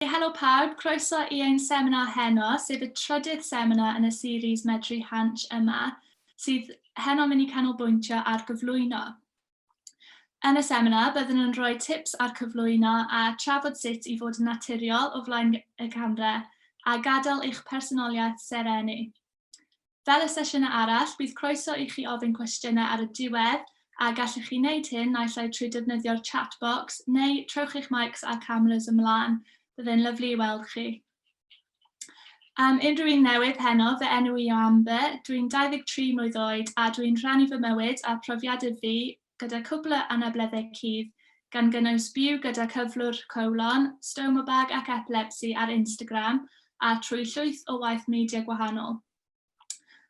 Helo pawb, croeso I ein seminar heno, sef y trydydd seminar yn y series Medru Hansh yma, sydd heno mynd I canolbwyntio ar gyflwyno. Yn y seminar, byddwn yn rhoi tips ar cyflwyno a trafod sut I fod yn naturiol o flaen y camera a gadael eich personoliaeth serennu. Fel y sesiynau arall, bydd croeso I chi ofyn cwestiynau ar y diwedd a gallech chi wneud hyn naill ai trwy defnyddio'r chat box neu trowch eich mics a cameras ymlaen. Byddai'n lyflu I weld chi. Unrhyw un newydd heno, fy enw I Amber, dwi'n 23 mlwydd oed a dwi'n rhannu fy mywyd a profiadau fi gyda cwbl o anableddau cudd, gan gynnwys byw gyda cyflwr colon, stomobag ac epilepsi ar Instagram a trwy llwyth o waith media gwahanol.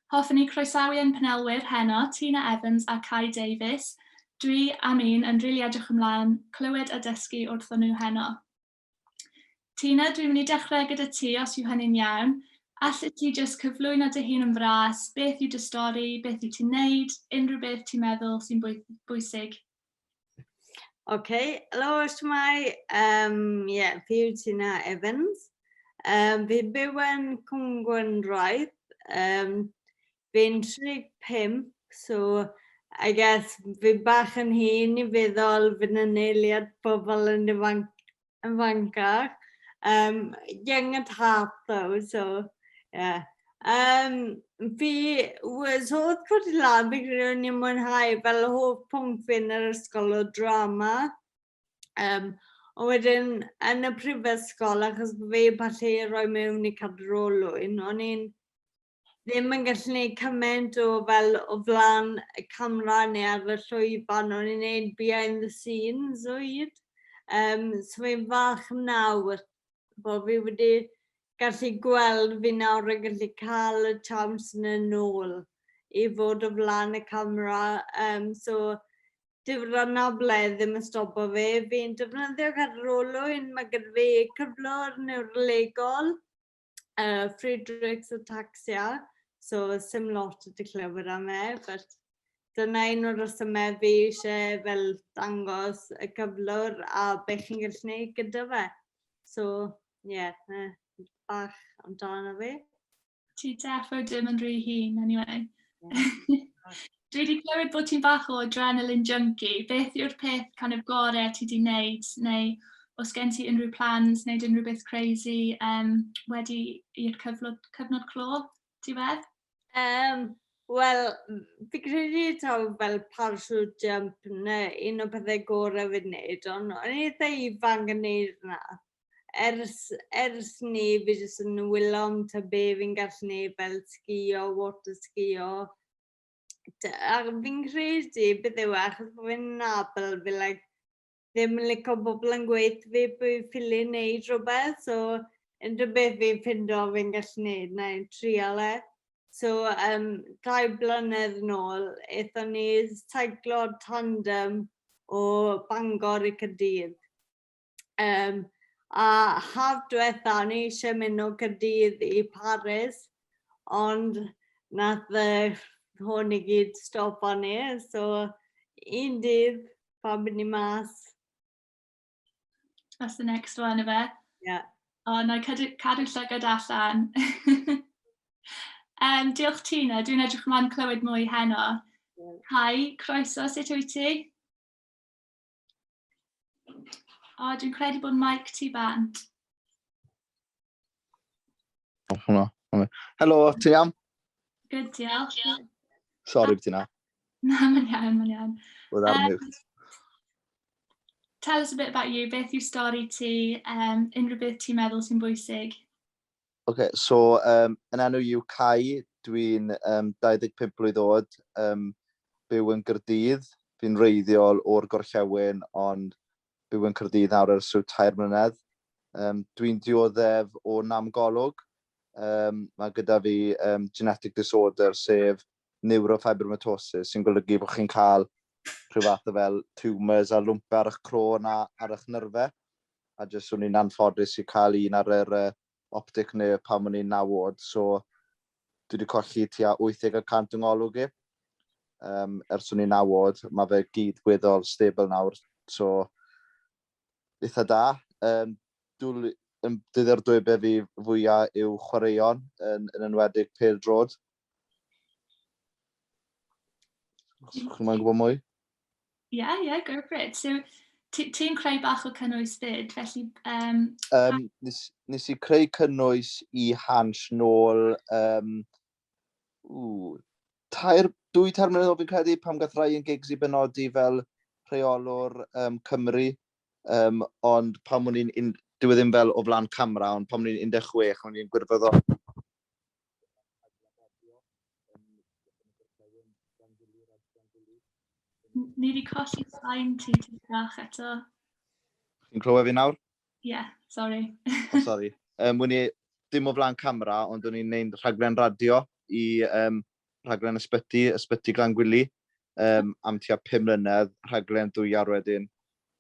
Hoffwn I croesawu ein panelwyr heno, Tina Evans a Cai Davies. Dwi am un yn rili edrych ymlaen clywed a dysgu wrthon nhw heno. Tina, dwi'n mynd I dechrau gyda ti os yw hynny'n iawn. Allet ti jyst cyflwyno dy hun yn fras, beth yw dy stori, beth yw ti'n neud, unrhyw beth ti'n meddwl sy'n bwysig? Helo, shwmae. Fi yw Tina Evans. Fi byw yn Cwngwen Roedd. Fi'n 35, so I guess fi bach yn hyn I feddwl fy'n aneliad pobl yn ifancach. Young at heart though, so yeah. Fi was hodd codi lan fi gyda ni'n mwynhau fel hoff pwnc fi yn yr ysgol o drama. Ond wedyn yn y prifysgol, achos fi pallu rhoi mewn I cadrolwyn, o'n i'n ddim yn gallu gwneud cymaint o fel o flan y camera neu ar y llwyfan, o'n i'n gwneud behind the scenes o hyd. So fi'n fach nawr bod fi wedi gallu gweld fi nawr yn gallu cael y chance yn ôl I fod o flan y camera. So dyw'r anabledd ddim yn stopo fi. Fi'n defnyddio cadrolwyn, mae gyda fi cyflwr niwrolegol, Friedrichs ataxia, so sim lot o clywed am but dyna un o'r resymau fi eisiau fel dangos y cyflwr a beth chi'n gallu gwneud gyda fe. So, bach amdano fi. Ti defo dim yn rhy hun, anyway. Dwi wedi clywed bod ti'n bach o adrenaline junkie. Beth yw'r peth gorau ti wedi wneud, neu os gen ti unrhyw plans, wneud unrhyw beth crazy wedi i'r cyfnod clo, ti wedd? Wel, fi credu taw fel parachute jump neu un o pethau gorau fi'n wneud, ond o'n I eitha ifanc yn wneud yna. Ers ni, fi jyst yn wylo am ta be fi'n gallu wneud fel sgïo, water sgïo. A fi'n credu beth yw achos bod fi'n anabl, fi ddim yn licio bobl yn gweud fi bod ffili wneud rhywbeth, so unrhyw beth fi'n ffindo fi'n gallu wneud, na'n trial e. So, 2 blynedd yn ôl, eithon ni seiclo tandem o Bangor I Caerdydd. A haf diwetha, o'n I eisiau mynd o Caerdydd I Paris, ond nath hwn I gyd stop on ni, so un dydd, pan bydd ni mas. That's the next one, efe? Yeah. O, na cadw llygad allan. Diolch Tina, dwi'n edrych ymlaen clywed mwy heno. Cai, croeso, sut wyt ti? O, dwi'n credu bod mic ti bant. Helo, ti'n iawn? Good, diolch. Sori beth yna. Na, mae'n iawn. Oedd ar mute. Tell us a bit about you. Beth yw stori ti, unrhyw beth ti'n meddwl sy'n bwysig? So, yn enw yw Cai, dwi'n 25 blwydd oed, byw yn Gaerdydd. Fi'n reiddiol o'r Gorllewin, ond byw yn Caerdydd nawr ers 3 mlynedd. Dwi'n dioddef o namgolwg. Mae gyda fi genetic disorder, sef neurofibromatosis, sy'n golygu bod chi'n cael rhyw fath o fel tumours a lwmpau ar eich croen a ar eich nyrfau. A jyst o'n i'n anffodus I cael un ar yr optic nerve pan o'n i'n 9 oed, so dwi wedi colli tua 80% yng ngolwg I. Ers o'n i'n 9 oed, mae fe gyd gweddol stable nawr, so eitha da. diddordebe fi fwyaf yw chwaraeon yn enwedig pêl-drod. Chi'n gwybod mwy? Yeah, go for it. So, ti'n creu bach o cynnwys fyd, felly... Nes i creu cynnwys i Hansh nôl 2 tair mlynedd fi'n credu pam gath rai yn gigs i benodi fel rheolwr Cymru, ond pam o'n i'n dyw e ddim fel o flaen camera, ond pam o'n i'n 16 o'n i'n gwirfoddol. Ni wedi colli sain ti bach eto. Chi'n clywed fi nawr? Yeah, sorry. Oh, sorry. Wyn i dim o flaen camera, ond o'n i'n neud rhaglen radio i rhaglen ysbyty Glan Gwili am tua 5 mlynedd, rhaglen 2 ar wedyn,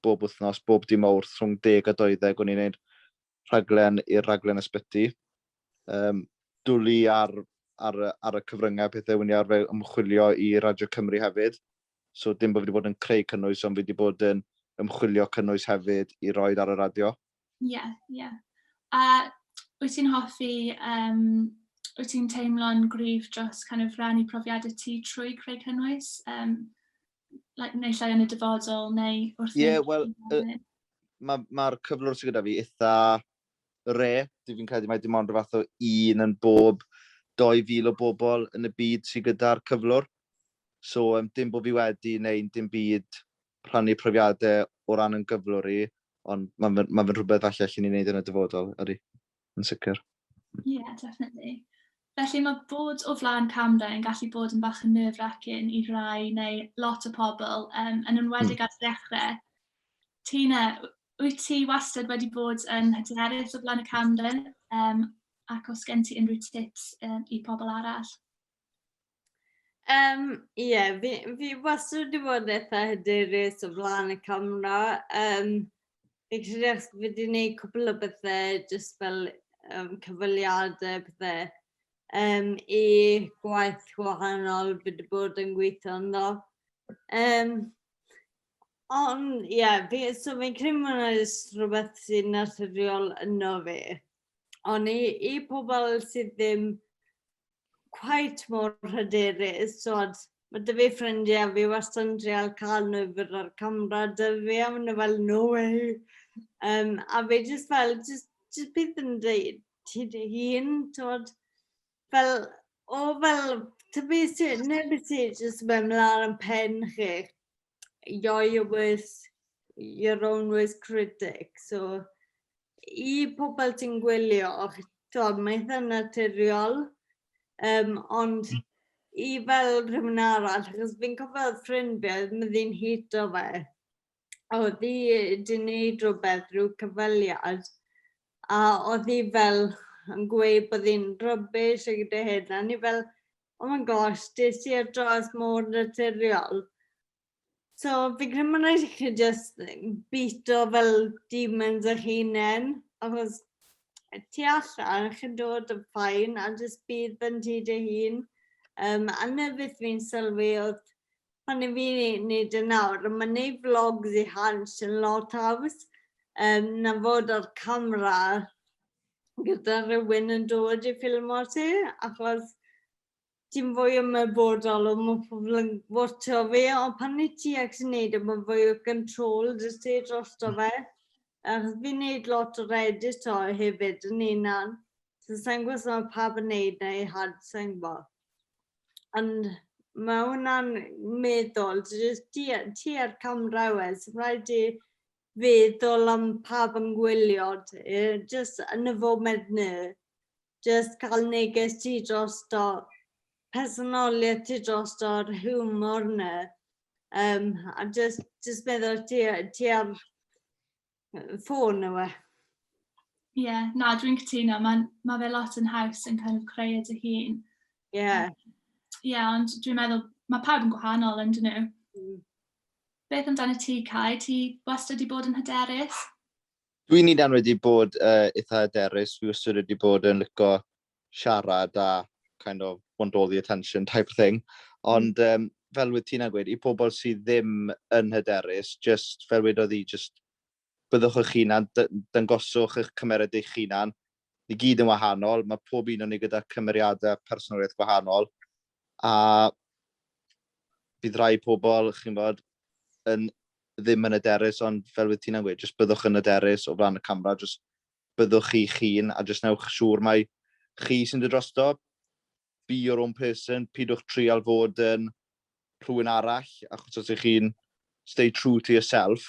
bob wythnos, bob dim Mawrth, rhwng 10 a 12, o'n i'n neud rhaglen i'r rhaglen ysbyty. Dwlu ar y cyfryngau pethau, wyn i arfer ymchwilio i Radio Cymru hefyd. So dim bod fi wedi bod yn creu cynnwys, ond fi wedi bod yn ymchwilio cynnwys hefyd i roi ar y radio. Yeah. A wyt ti'n hoffi, wyt ti'n teimlo'n gryf dros kind of rannu profiadau ti trwy creu cynnwys? Neu llai yn y dyfodol, neu wrth Ie, wel, mae'r cyflwr sydd gyda fi eitha fi'n credu mai dim ond o fath o 1 yn bob 2,000 o bobl yn y byd sydd gyda'r cyflwr. So, dim bod fi wedi neud dim byd rhannu profiadau o ran yn gyflwr i, ond mae'n rhywbeth falle allan ni'n neud yn y dyfodol, ydy, yn sicr. Yeah, definitely. Felly mae bod o flaen camera yn gallu bod yn bach yn nerve-wracking i rai neu lot o pobl, yn enwedig at ddechrau. Tina, wyt ti wastad wedi bod yn hyderus o flaen y camera, ac os gen ti unrhyw tips i pobl arall? Ie, fi wastad wedi bod eitha hyderus o flaen y camera. Fi wedi gwneud cwbl o bethau, jyst fel cyfweliadau bethau, i gwaith gwahanol fi wedi bod yn gweithio ynddo. Ond ie, fi'n credu mae'n rhywbeth sy'n naturiol yno fi. Ond i pobl sydd ddim quite mor hyderus, so mae dy fi ffrindiau fi wastad yn trial cael nhw fyr ar camera dy fi, a maen nhw fel, no way. A fi jyst bydd yn dweud ti dy hun, fel, neb sy'n jyst mynd mlaen yn pen chi, you're your own worst critic. So, i pobl ti'n gwylio, mae eitha naturiol, ond i fel rhywun arall, achos fi'n cofio ffrind fi, oedd hi'n hito fe. Oedd hi wedi gwneud rhywbeth, rhyw cyfweliad, a oedd hi fel yn gweud bod hi'n rubbish a gyda hyn, a ni fel, oh my gosh, des i ar dros mor naturiol. So fi'n credu mae'n rhaid i chi just bito fel demons eich hunain, achos ti allan, chi'n dod yn ffain, a jyst bydd yn ti dy hun. A na beth fi'n sylwi oedd pan i fi'n neud y nawr, mae'n neud vlogs i Hansh yn lot haws, na fod ar camera gyda rhywun yn dod i ffilmo ti, achos ti'n fwy ymwybodol o mae pobl yn watcho fi, ond pan i ti actually neud e, mae'n fwy o control jyst ti drosto fe. Achos fi'n neud lot o edit o hefyd yn unan, so sa'n gwybod mae pawb yn neud neu had sa'n gwybod. Ond mae hwnna'n meddwl, jyst ti ar camera wes, rhaid i feddwl am pawb yn gwylio, jyst yn y foment nhw, jyst cael neges ti drosto, personoliaeth ti drosto'r humor nhw, a jyst meddwl ti ar ffôn yw e. Ie, na, dwi'n cytuno. Mae fe lot yn haws yn kind of creu dy hun. Ie. Ie, ond dwi'n meddwl mae pawb yn gwahanol, yndyn nhw. Beth amdano ti, Cai? Ti wastad wedi bod yn hyderus? Dwi'n unan wedi bod eitha hyderus. Fi wastad wedi bod yn licio siarad a kind of want all the attention type thing. Ond fel wyt ti'n gweud, i pobl sydd ddim yn hyderus, just fel wedodd hi, just byddwch eich hunan, dangoswch eich cymered eich hunan. Ni gyd yn wahanol, mae pob un o'n ni gyda cymeriadau personoliaeth gwahanol. A bydd rai pobl, chi'n bod, ddim yn hyderus, ond fel wyt ti'n gweud, jyst byddwch yn hyderus o flaen y camera, jyst byddwch chi'ch hun, a jyst newch siŵr mai chi sy'n dod drosto, be your own person, pidwch trial fod yn rhywun arall, achos os ych chi'n stay true to yourself,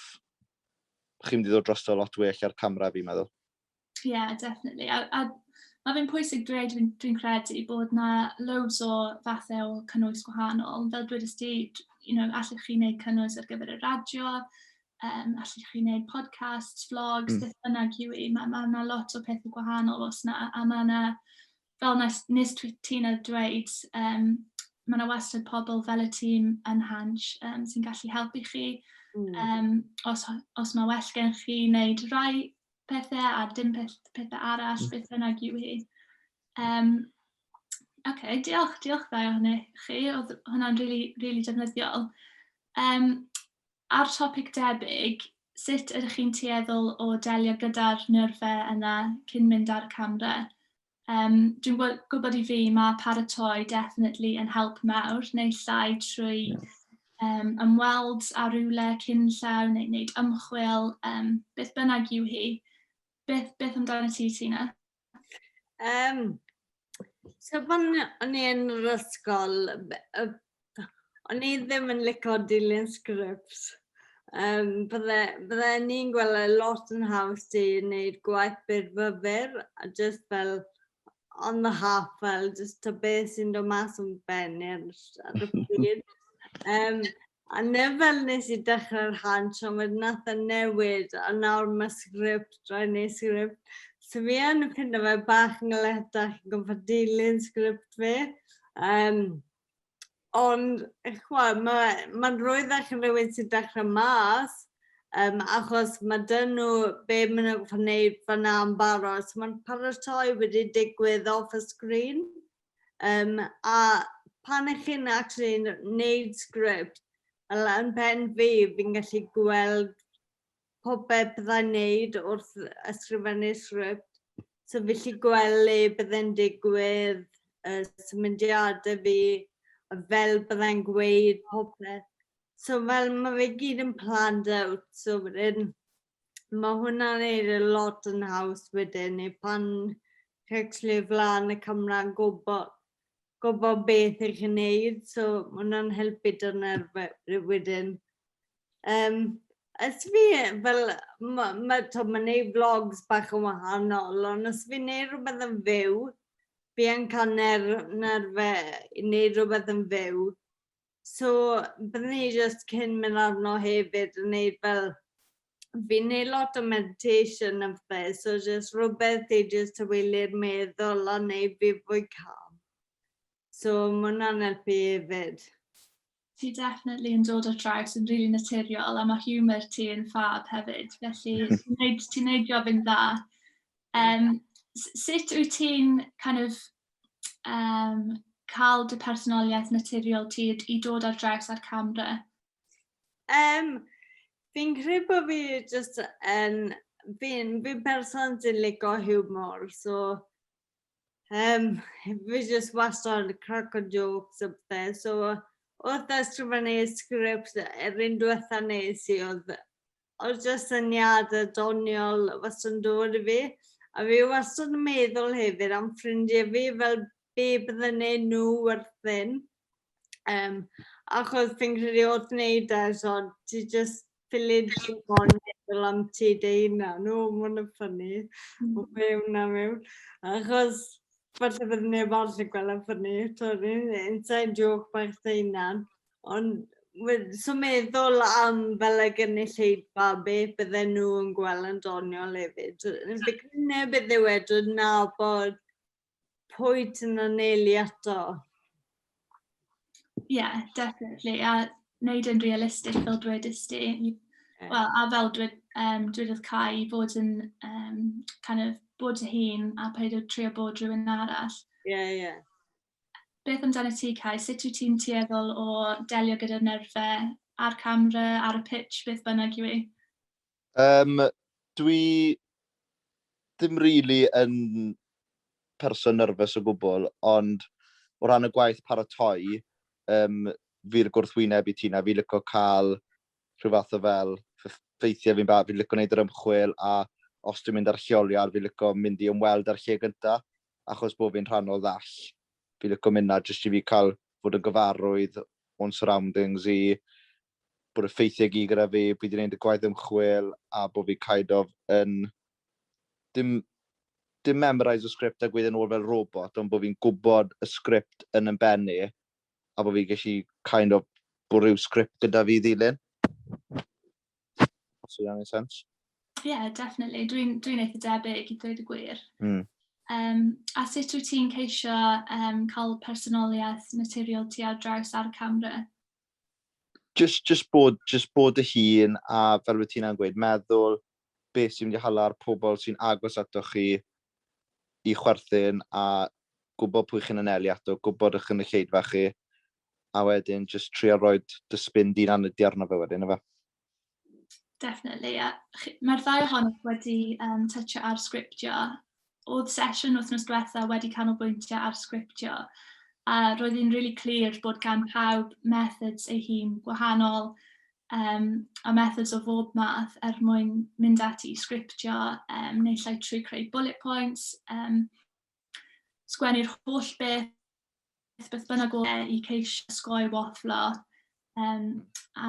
chi'n mynd i ddod drosto lot well ar camera, fi'n meddwl. Yeah, definitely. A mae fe'n pwysig dweud, dwi'n credu bod na loads o fathau o cynnwys gwahanol. Fel dwedais ti, allwch chi wneud cynnwys ar gyfer y radio, allwch chi wneud podcasts, vlogs, beth bynnag yw i. Mae yna lot o pethau gwahanol os na, a mae yna, fel nes ti'n dweud, mae yna wastad pobl fel y tîm yn Hansh sy'n gallu helpu chi. Os mae well gen chi wneud rai pethau a dim pethau arall, beth bynnag yw hi. Diolch ddau ohoni chi, oedd hwnna'n really defnyddiol. Ar topic debyg, sut ydych chi'n tueddol o delio gyda'r nyrfau yna cyn mynd ar y camera? Dwi'n gwybod i fi, mae paratoi definitely yn help mawr, neu llai trwy ymweld ar rywle cyn llaw, neu wneud ymchwil, beth bynnag yw hi. Beth amdano ti, Tina? So pan o'n i yn yr ysgol, o'n i ddim yn licio dilyn sgripts. Bydde ni'n gweld lot yn haws i wneud gwaith byrfyfyr, a just fel on the half, fel just o beth sy'n dod mas o'n ben ar y pryd. A fel nes i dechrau'r Hansh, ond wedyn nath e newid, a nawr mae sgript, rhaid neu sgript. So fi yn ffindo fe bach yn galetach i gofod dilyn sgript fi. Ond, mae'n rwyddach yn rhywun sy'n dechrau mas, achos mae dyn nhw be maen nhw'n gwneud fyna yn barod. So mae'n paratoi wedi digwydd off y sgrin. A pan ych chi'n actually wneud sgript, yn pen fi'n gallu gweld popeth byddai'n neud wrth ysgrifennu sgript. So fi gallu gweld le byddai'n digwydd, symudiadau fi, fel byddai'n gweud popeth. So fel mae fe gyd yn planned out, so wedyn mae hwnna'n neud a lot yn haws wedyn, neu pan chi'n flaen y camera yn gwybod beth ych chi'n neud, so mae hwnna'n helpu dyna'r wedyn. Os fi, fel, mae'n neud vlogs bach yn wahanol, ond os fi'n neud rhywbeth yn fyw, fi yn cael nerfe i neud rhywbeth yn fyw. So, byddwn ni just cyn mynd arno hefyd yn neud fel, fi'n neud lot o meditation yn fe, so just rhywbeth i just tywilydd meddwl a neud fi fwy calm. So, mae hwnna'n helpu hefyd. Ti definitely yn dod o draws yn really naturiol, a mae humour ti yn fab hefyd, felly ti'n neud job yn dda. Sut wyt ti'n kind of cael dy personoliaeth naturiol ti i dod ar draws ar camera? Fi'n credu bod fi just fi'n person sy'n licio humor, so fi just wastad crack o jokes up there, so wrth ysgrifennu sgript yr un diwetha nes i oedd just syniadau doniol wastad yn dod i fi, a fi wastad yn meddwl hefyd am ffrindiau fi fel be bydden neud nhw werthyn. Achos fi'n credu wrth wneud e, so ti just ffilid o'n meddwl am ti dy hunan, mae hwnna'n ffynnu, o fewn a mewn, achos falle byddwn ni falle gweld yn ffynnu, inside joke bach dy hunan, ond so meddwl am fel y gynulleidfa, beth bydden nhw yn gweld yn doniol hefyd. Fi credu beth yw e, dwi'n nabod pwy ti'n anelu ato. Yeah, definitely. A wneud yn realistig fel dwedais ti. Wel, a fel dwedodd Cai, bod yn kind of bod y hun a paid o trio bod rhywun arall. Ie. Beth amdano ti, Cai? Sut wyt ti'n tueddol o delio gyda'r nerfau ar camera, ar y pitch, beth bynnag yw i? dwi ddim really yn person nerfus o gwbl, ond o ran y gwaith paratoi, fi'r gwrthwyneb i ti na, fi licio cael rhyw fath o fel ffeithiau fi'n bach, fi'n licio gwneud yr ymchwil, a os dwi'n mynd ar lleoliad, fi'n licio mynd i ymweld ar lle gyntaf, achos bod fi'n rhan o ddall. Fi'n licio mynd na jyst i fi cael fod yn gyfarwydd o'n surroundings i, bod y ffeithiau gyd gyda fi, fi wedi gwneud y gwaith ymchwil, a bod fi kind of yn dim memorise y sgript a gweud yn ôl fel robot, ond bod fi'n gwybod y sgript yn benni, a bod fi gallu kind of bod rhyw sgript gyda fi ddilyn. Os yw hynny'n sens? Yeah, definitely. Dwi'n eitha debyg i ddweud y gwir. A sut wyt ti'n ceisio cael personoliaeth naturiol ti ar draws ar y camera? Just bod y hun, a fel wyt ti'n gweud, meddwl beth sy'n mynd i hala'r pobl sy'n agos atoch chi i chwerthin, a gwybod pwy chi'n anelu ato, gwybod eich gynulleidfa chi, a wedyn just trio rhoi dy spin di'n anadu arno fe wedyn, efe? Definitely. Mae'r ddau ohonoch wedi toucho ar sgriptio. Oedd sesiwn wythnos diwetha wedi canolbwyntio ar sgriptio, a roedd hi'n really clear bod gan pawb methods eu hun gwahanol, a methods o bob math mwyn mynd ati i sgriptio, neu llai trwy creu bullet points, sgwennu'r holl beth bynnag i ceisio osgoi wathlo, a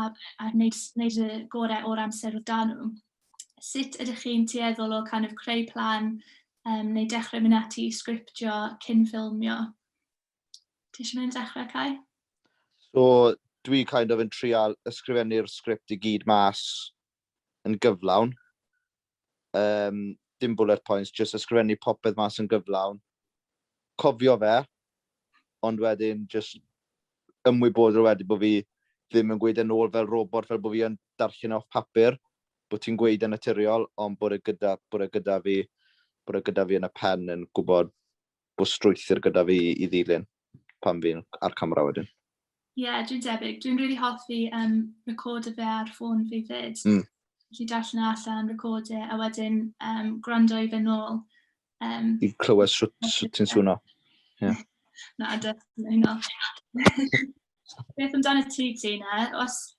wneud y gorau o'r amser o dan nhw. Sut ydych chi'n tueddol o kind of creu plan, neu dechrau mynd ati i sgriptio cyn ffilmio? Ti eisiau mynd dechrau, Cai? So, dwi kind of yn trial ysgrifennu'r sgript i gyd mas yn gyflawn. Dim bullet points, just ysgrifennu popeth mas yn gyflawn. Cofio fe, ond wedyn just ymwybodol wedyn bod fi ddim yn gweud yn ôl fel robot, fel bod fi yn darllen off papur, bod ti'n gweud yn naturiol, ond bod e gyda fi yn y pen yn gwybod bod strwythyr gyda fi i ddilyn pan fi'n ar camera wedyn. Ie, dwi'n debyg. Dwi'n really hoffi recordo fe ar ffôn fi fyd. Felly darllen allan, recordo, a wedyn gwrando i fe nôl. I clywed sut ti'n swno. Na, definitely not. Beth amdano ti na? Os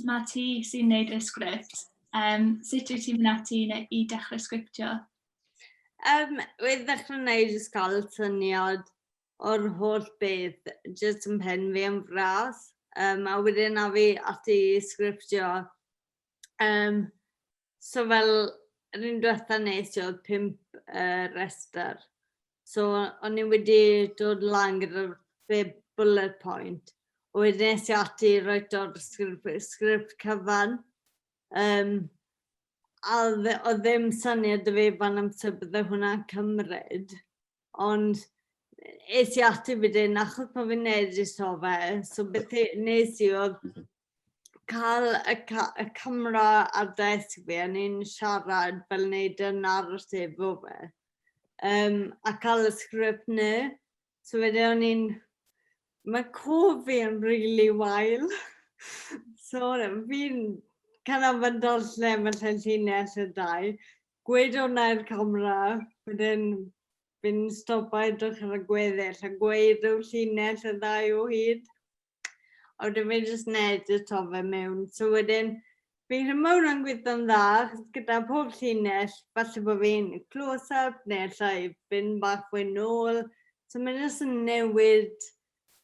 mae ti sy'n neud y sgript, sut wyt ti'n mynd ati i dechrau sgriptio? Wedi ddechrau wneud jyst cael syniad o'r holl beth jyst yn pen fi yn fras, a wedyn na fi ati i sgriptio. So fel yr un diwetha nes i oedd 5 rester. So o'n i wedi dod lan gyda'r bullet point. Wedyn nes i ati roed o'r sgript cyfan. A o ddim syniad y fe fan amser bydde hwnna'n cymryd. Ond es i ati wedyn, achos pan fi'n edrych o fe, so beth nes i oedd cael y camera ar desg fi, a ni'n siarad fel wneud yn narratif o fe. A cael y sgript nhw. So wedyn mae cof fi yn really wael. So fi'n canolfan darllen fel llinell y dau, gweud hwnna i'r camera, wedyn fi'n stopo edrych ar y gweddill a gweud yw llinell y ddau o hyd. A wedyn fi'n jyst edrych o fe mewn. So wedyn fi'n rhaid mewn yn gweithio'n dda, gyda pob llinell, falle bod fi'n close-up neu llai fynd bach fwy nôl. So mae'n jyst yn newid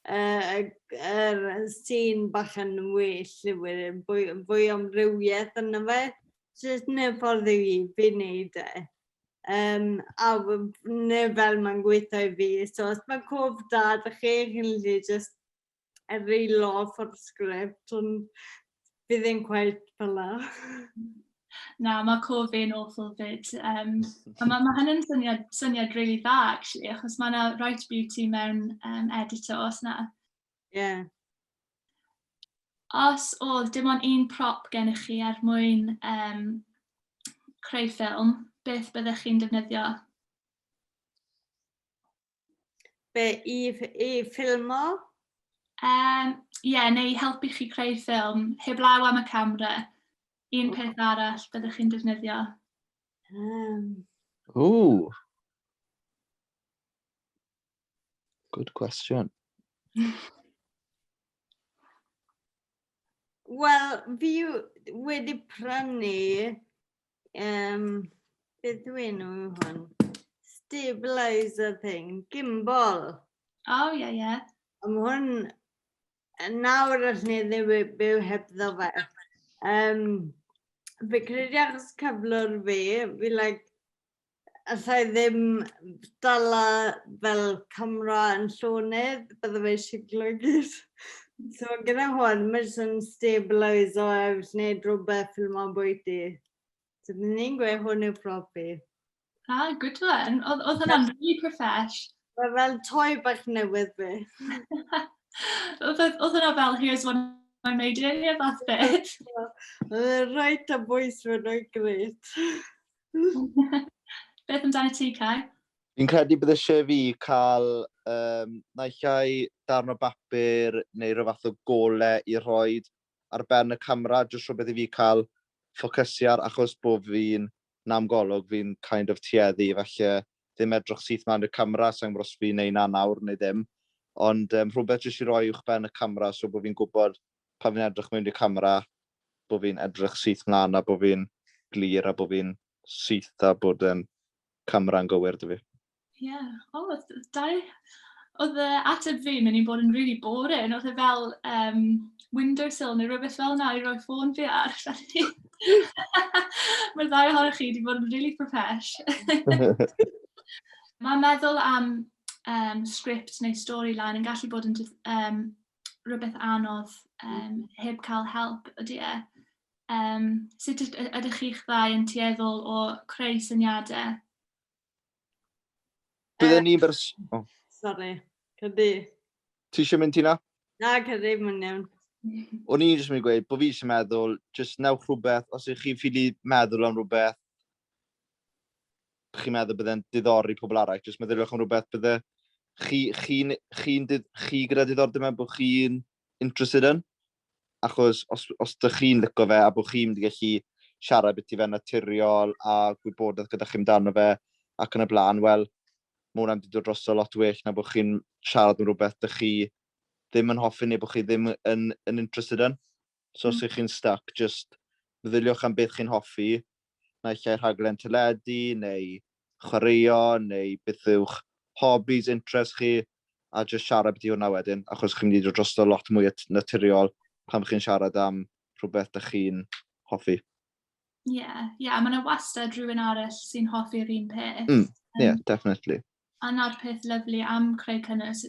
yr scene bach yn well, fwy amrywiaeth yna fe. Jyst neu ffordd i fi'n neud e. A neu fel mae'n gweithio i fi. So os mae cof da, da chi'n gallu jyst rilo off o'r sgript, ond fi ddim cweith fel la. Na, mae cof fi'n awful fyd. Mae hynny'n syniad really dda, actually, achos mae yna right beauty mewn editor, os na. Ie. Os oedd dim ond un prop gennych chi mwyn creu ffilm, beth byddech chi'n defnyddio? Be, i ffilmo? Neu helpu chi creu ffilm, heblaw am y camera. Un peth arall byddwch chi'n defnyddio. Ooh. Good question. Wel, fi wedi prynu, beth yw enw hwn? Stabiliser thing, gimbal. Ie. Am hwn, nawr all ni ddim byw hebddo fe. Fe credu achos cyflwr fi, allai ddim dala fel camera yn llonydd, bydde fe siglo i gyd. So gyda hwn, mae jyst yn stabiliser a wneud rhywbeth ffilm o bwyty. So byddwn ni'n gweud hwn yw profi. Good one. Oedd hwnna'n really profesh. Mae fel toi bach newydd fi. Oedd hwnna fel, here's one Mae Medru, neu fath beth. Right a bwys fy'n o'i gret. Beth amdano ti, Cai? Fi'n credu bydd eisiau fi cael naillai darn o bapur neu rhyw fath o gole i rhoi ar ben y camera, jyst rhywbeth i fi cael ffocysu ar, achos bod fi'n namgolwg, fi'n kind of tueddu, felly ddim edrych syth mewn i'r camera, sa'n gwybod os fi'n neud na nawr neu ddim. Ond rhywbeth jyst i roi uwch ben y camera, so bod fi'n gwybod pan fi'n edrych mewn i'r camera, bod fi'n edrych syth mlaen a bod fi'n glir a bod fi'n syth a bod camera'n gywir dy fi. Oedd y ateb fi mynd i bod yn really boring. Oedd e fel windowsill neu rhywbeth fel yna i roi ffôn fi ar. Mae'r ddau ohonoch chi wedi bod yn really profesh. Mae'n meddwl am script neu storyline yn gallu bod yn rhywbeth anodd heb cael help ydy e. Sut ydych chi'ch ddau yn tueddol o creu syniadau? Byddwn ni... Sorry, Cedi. Ti eisiau mynd ti na? Na, Cedi, mae'n iawn. O'n i'n jyst mynd i gweud, bod fi eisiau meddwl, jyst newch rhywbeth, os ych chi'n ffili meddwl am rhywbeth, chi'n meddwl byddai'n diddori pobl arall, jyst meddyliwch am rhywbeth bydde chi gyda diddordeb mewn bod chi'n interested yn, achos os ydych chi'n licio fe a bod chi'n mynd i gallu siarad beth i fe naturiol a gwybodaeth gyda chi amdano fe ac yn y blaen, wel, mae hwnna'n mynd i dod dros lot well na bod chi'n siarad am rhywbeth dych chi ddim yn hoffi neu bod chi ddim yn interested yn. So os ych chi'n stuck, just meddyliwch am beth chi'n hoffi, naill ai rhaglen teledu, neu chwaraeo, neu beth yw'ch hobbies, interest chi, a just siarad beth i hwnna wedyn, achos chi'n mynd i dod dros lot mwy naturiol pan chi'n siarad am rhywbeth dych chi'n hoffi. Mae yna wastad rhywun arall sy'n hoffi'r un peth. Definitely. A na'r peth lyflu am creu cynnwys,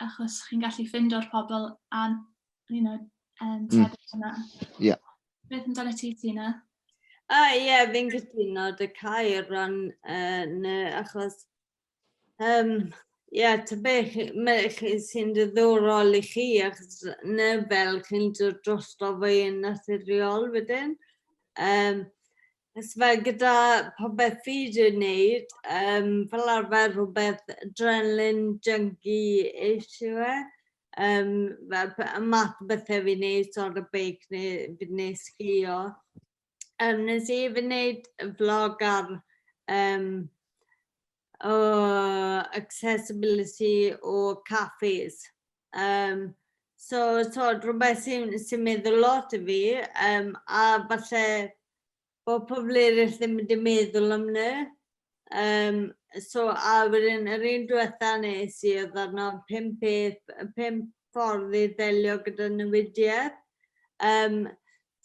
achos chi'n gallu ffindio'r pobl a, tebyg yna. Beth amdano ti, Tina? Fi'n cytuno dy Cai o ran achos tybed sy'n diddorol i chi achos fel chi'n dod drosto fe yn naturiol wedyn. Ys fel gyda popeth fi wedi wneud, fel arfer rhywbeth adrenaline junkie eisiau e. Y math o bethau fi'n wneud, sort of beic neu fi'n wneud sgio. Nes i fi wneud vlog ar accessibility o caffes. So rhywbeth sy'n meddwl lot i fi, a falle bod pobl eraill ddim wedi meddwl am nhw. A wedyn, yr un diwetha nes i oedd arno 5 ffordd i ddelio gyda newidiaeth.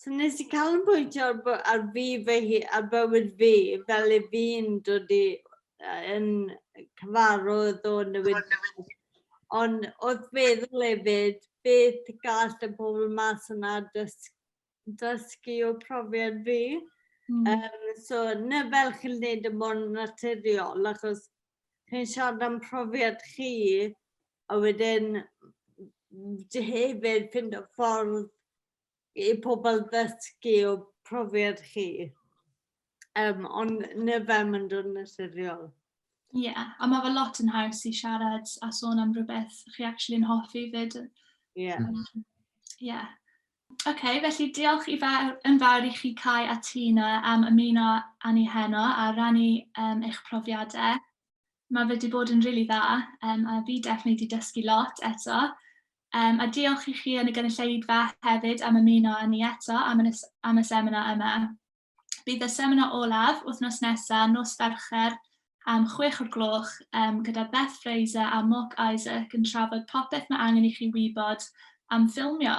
So nes i cael yn pwyntio ar ar bywyd fi, fel i fi'n dod yn cyfarwydd o newidiaeth. Ond oedd feddwl hefyd, beth gall y pobl mas yna dysgu o profiad fi. So, na fel chi'n gwneud y mon naturiol, achos chi'n siarad am profiad chi, a wedyn hefyd ffind o ffordd i pobl ddysgu o profiad chi. Ond na fel mae'n dod naturiol. A mae fe lot yn haws i siarad a sôn am rhywbeth chi actually yn hoffi fyd. Ie. Ie. OK, felly diolch yn fawr i chi Cai a Tina am ymuno â ni heno a rannu eich profiadau. Mae fe wedi bod yn rili dda, a fi definitely wedi dysgu lot eto. A diolch i chi yn y gynulleidfa hefyd am ymuno â ni eto am y seminar yma. Bydd y seminar olaf wythnos nesaf nos Fercher am 6 o'r gloch gyda Beth Fraser a Mark Isaac yn trafod popeth mae angen i chi wybod am ffilmio.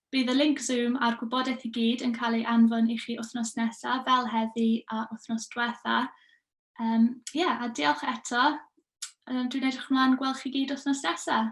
Bydd y link Zoom a'r gwybodaeth i gyd yn cael ei anfon i chi wythnos nesaf fel heddi a wythnos diwetha. A diolch eto. Dwi'n edrych ymlaen gweld chi gyd wythnos nesaf.